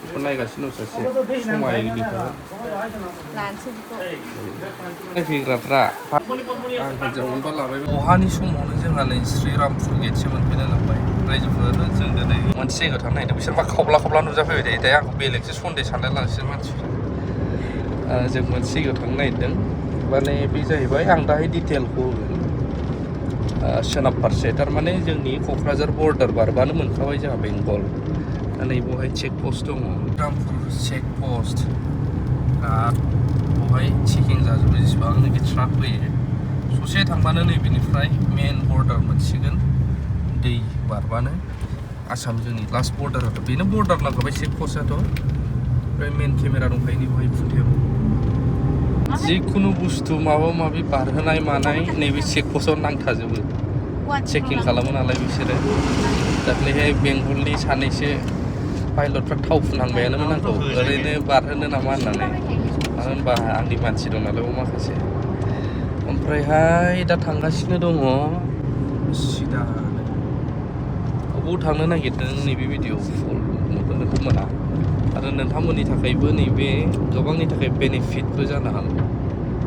คนनायगासिनो दं सासे समाय बिखौ नायफैग्राफ्रा आं हिन्जावमोनबा लाबाय अहानि समावनो जोंहा नै श्रीरामपुर गेटसो मोनफैलाय लांबाय रायजोफोर जों दिनै मोनसे जायगायाव थांनो नागिरदों बिसोरबा खावब्ला खावब्ला नुजाफैबाय थायो दायो आंखौ बेलेगसो सन्देह सानलाय लांसिगोन मानसिफ्रा जों मोनसे जायगायाव थांनो नागिरदों माने बे जाहैबाय आं दाहाय डिटेलखौ होगोन सोनाब फारसे थारमाने जोंनि क'क्राझार बर्डार बारबानो मोनखाबाय जोंहा बेंगल नै बहाय चेक पस्ट दङ रामपुर चेक पस्ट बिराद बहाय चेकिं जाजोबो जेसेबांनाखि ट्राक फैयो ससे थांबानो नैबेनिफ्राय मेन बर्डार मोनसिगोन दै बारबानो आसाम जोंनि लास्ट बर्डाराथ' बेनो बर्डार नांखाबाय चेक पस्टआथ' ओमफ्राय मेन केमेरा दंखायो नै बहाय फुथायाव जिखुनु बुस्थु माबा माबि बारहोनाय मानाय नैबे चेक पस्टआव नांथाजोबो चेकिं खालामो नालाय बिसोरो दाख्लैहाय बेंगलनि सानैसो पाइलटफ्रा थाव फुनहांबायानोमोन आंखौ ओरैनो बारहोनो नामा होननानै मानो होनबा आंनि मानसि दं नालाय माखासे ओमफ्रायहाय दा थांगासिनो दङ सिदा बबाव थांनो नागिरदों नैबे भिडिअ फुल नुगोनथ' मोना आरो नोंथांमोननि थाखायबो नैबे गोबांनि थाखाय बेनिफिटबो जानो हागौ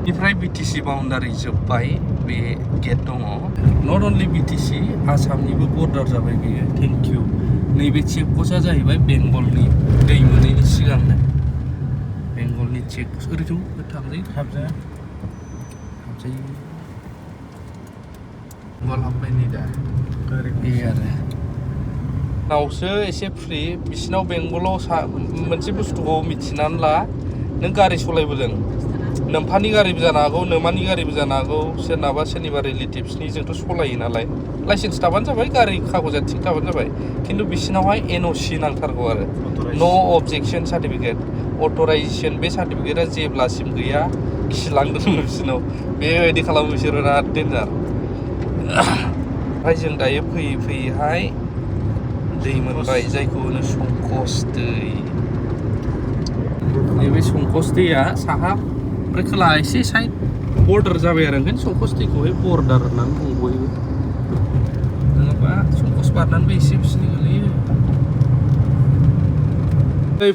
बेनिफ्राय बिटिसि बाउन्डारि जोब्बाय बे गेट दङ नट अनलि बिटिसि आसामनिबो बर्डार जाबाय बेयो थेंक इउ नैबे चेक पस्टआ जाहैबाय बेंगलनि दै मोनैनि सिगांनो बेंगलनि चेक ओरैथ' हाबजायो बेंगल हाबबाय नै दा बे आरो नावसो एसे फ्रि बिसिनाव बेंगलाव मोनसे बुस्थुखौ मिथिनानै ला नों गारि सालायबोदों नोम्फानि गारिबो जानो हागौ नोमानि गारिबो जानो हागौ सोरनाबा सोरनिबा रिलेटिभ्सनि जोंथ' सलायो नालाय लाइसेन्स थाबानो जाबाय गारि कागजा थिग थाबानो जाबाय खिन्थु बिसिनावहाय एनअसि नांथारगौ आरो न' अबजेक्सन सार्टिफिकेट अथराइजेसन बे सार्टिफिकेटआ जेब्लासिम गैया खिलांदों बिसिनाव बेबायदि खालामो बिसोरो बिराद डेन्जार ओमफ्राय जों दायो फैयै फैयैहाय दै मोनबाय जायखौ होनो संकस दै नैबे संकस दैया साहा ओमफ्राय खोला एसे साइड बर्डार जाबाय आरो ओंखायनो संकस दैखौहाय बर्डार होननानै बुङो बयबो नङाबा संकस बारनानैबो एसे बिसिनि गोलैयो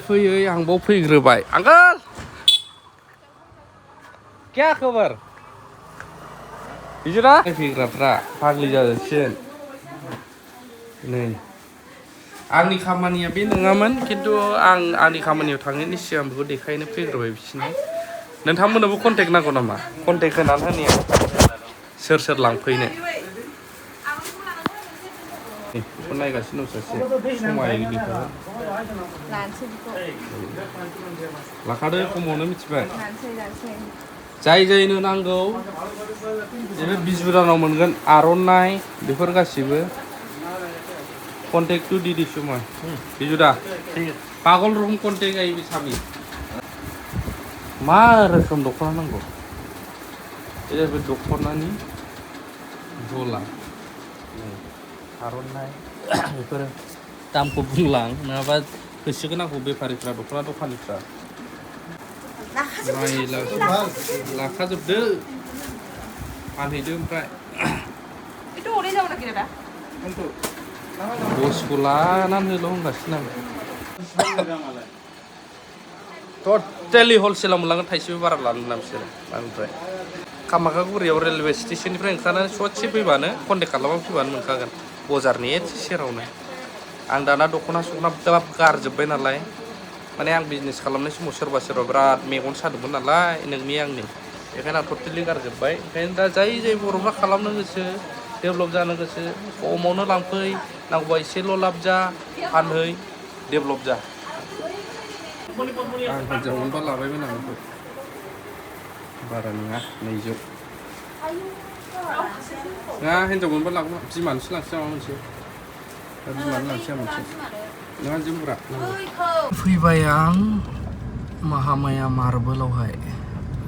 फैयै आं बाव फैग्रोबाय आंकोल क्या खबर बिजोरा फैग्राफ्रा फाग्लि जाजोबसिगोन नै आंनि खामानिया बे नङामोन खिन्थु आंनि खामानियाव थांनायनि सिगां बेखौ देखायनो फैग्रोबाय बिसिनो नोंथांमोननोबो कन्टेक्ट नांगौ नामा कन्टेक्ट होनानै होनाया सोर सोर लांफैनो बेखौ नायगासिनो दं सासे समाय बिखौ लाखादो खमावनो मिथिबाय जाय जायनो नांगौ बे बिजुरानाव मोनगोन आर'नाइ बेफोर गासिबो कन्टेक्ट टू दीदी सुमय बिजुदा पागल रूम कन्टेक्ट आई सामी मा रोखोम दख'ना नांगौ बे दख'नानि गला आर'नाइ बेफोरो दामखौ बुंलां नङाबा होसिगोन आंखौ बेफारिफ्रा दख'ना दखानिफ्रा लाखाजोबदो फानहैदो ओमफ्राय बसखौ लानानै होल' होनगासिनो आं टटेलि हलसेलाव मोनलांगोन थाइसेबो बारा लानो ना बिसोरो ओमफ्राय कामाख्यागुरियाव रेलवे स्टेसननिफ्राय ओंखारनानै ससे फैबानो कन्टेक्ट खालामनानै फैबानो मोनखागोन बजारनि एसे सेरावनो आं दाना दख'ना सख'ना गारजोब्बाय नालाय माने आं बिजनेस खालामनाय समाव सोरबा बिराद मेगन सादोंमोन नालाय नोंनि आंनि बेखायनो आं टटेलि गारजोब्बाय ओंखायनो दा जाय बर'फ्रा खालामनो गोसो डेभेलप जानो गोसो खमावनो लांफै नांगौबा एसेल' लाब जा फानहै डेभेलप जा आं हिन्जावमोनबा लाबायमोन आं बेखौ बारा नङा 200 नङा हिन्जाव मोनबा लागोन बिमानोसो लांसै नामा मोनसे बिमानो लांसै आं मोनसे नङा जोमग्रा फैबाय आं महामाया मार्बोलावहाय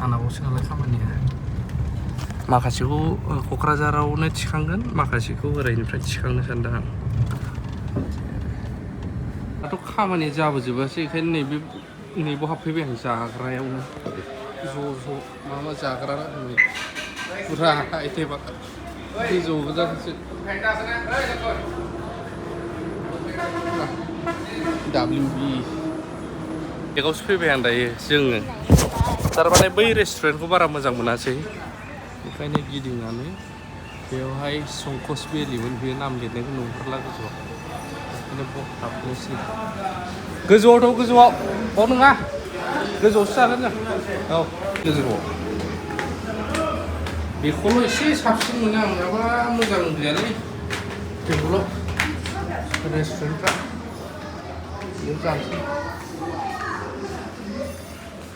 आंनावसो नालाय खामानिया माखासेखौ क'क्राझारावनो थिखांगोन माखासेखौ ओरैनिफ्राय थिखांनो सानदों आं दाथ' खामानिया जाबोजोबासै ओंखायनो नैबे हाबफैबाय आं जाग्रायावनो ज' मा जाग्रा फुरा आइटेमा गोजौ गोजासो WB बेगावसो फैबाय आं दायो जोङो थारमाने बै रेस्टुरेन्टखौ बारा मोजां मोनासै ओंखायनो गिदिंनानै बेवहाय संकस भेलिमोन बे नाम लिरनायखौ नुहुरला गोजौआव ओंखायनो हाबनोसै गोजौआवथ' गोजौआव बाव नङा गोजौआवसो जागोन जों औ गोजौआव बेखौल' एसे साबसिन मोनो आं माबा मोजां गैयालै बेंगलाव रेस्टुरेन्टफ्रा बेयाव जानोसै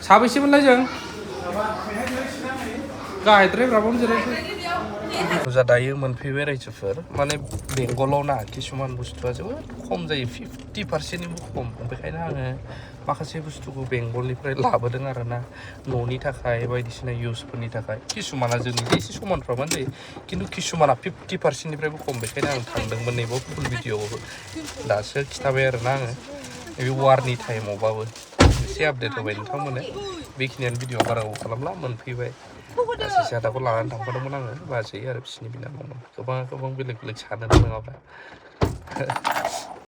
साबैसेमोनलाय जों गाहायद्रायब्राबावनो जिरायसै बुरजा दायो मोनफैबाय रायजोफोर माने बेंगलाव ना किसुमान बुस्थुआ जोबोद खम जायो 50%निबो खम बेखायनो आङो माखासे बुस्थुखौ बेंगलनिफ्राय लाबोदों आरो ना न'नि थाखाय बायदिसिना इउजफोरनि थाखाय किसुमाना जोंनिजों एसे समानफ्राबानो जायो खिन्थु किसुमाना 50%निफ्रायबो खम बेखायनो आं थांदोंमोन नैबाव फुल भिडिअ'आवबो दासो खिन्थाबाय आरो ना आङो बे वारनि टाइमावबाबो एसे आपडेट होबाय नोंथांमोननो बेखिनियानो भिडिअ बारा गोबाव खालामला मोनफैबाय गासै सादाखौ लानानै थांफादोंमोन आङो बाजै आरो बिसिनि बिनानावमोन गोबां बेलेग बेलेग सानो नङाब्ला